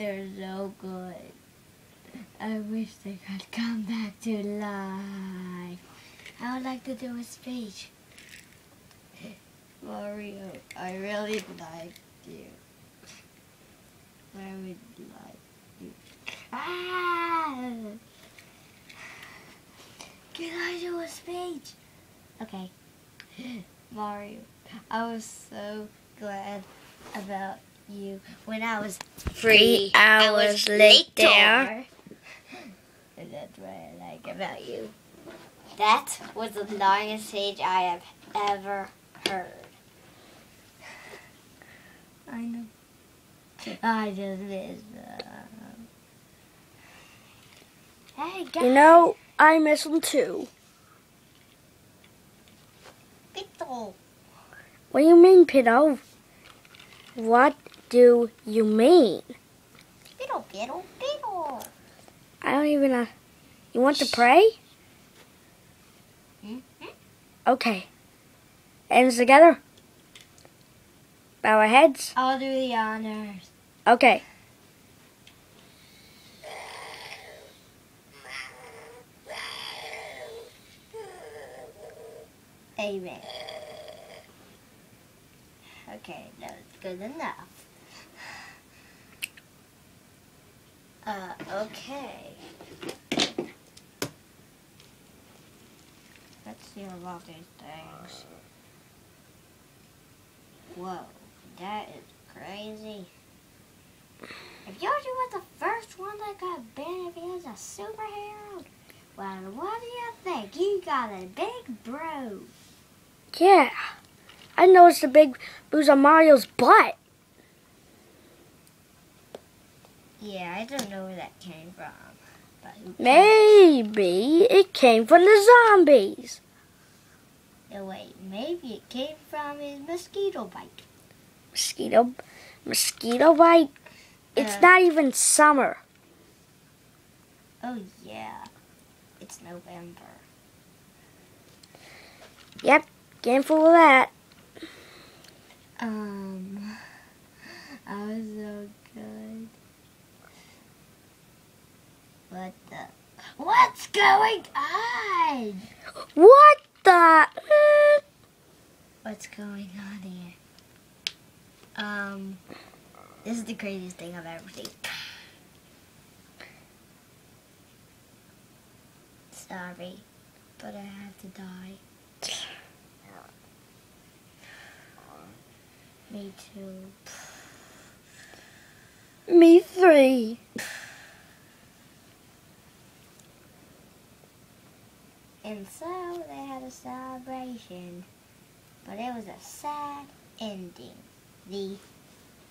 They're so good. I wish they could come back to life. I would like to do a speech. Mario, I really like you. I would like you. Ah! Can I do a speech? Okay. Mario, I was so glad about you when I was 3 hours later. And that's what I like about you. That was the longest speech I have ever heard. I know. I just miss them. Hey, guys. You know, I miss them too. Pito. What do you mean, Pito? What do you mean? Pito, pito, pito. I don't even know. You want to pray? Mm-hmm. Okay. Hands together. Bow our heads. I'll do the honors. Okay. Amen. Okay, that's good enough. Okay. Let's see about these things. Whoa, that is crazy. If Yoshi was the first one that got banned if he was a superhero, well, what do you think? You got a big bro. Yeah. I noticed the big bruise on Mario's butt. Yeah, I don't know where that came from. But Maybe it came from the zombies. no, wait, maybe it came from his mosquito bite. Mosquito bite? It's not even summer. Oh, yeah. It's November. Yep, game full of that. I was so good. What's going on? What the? What's going on here? This is the craziest thing I've ever seen. Sorry, but I have to die. Me too. Me 3. And so they had a celebration, but it was a sad ending. The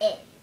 end.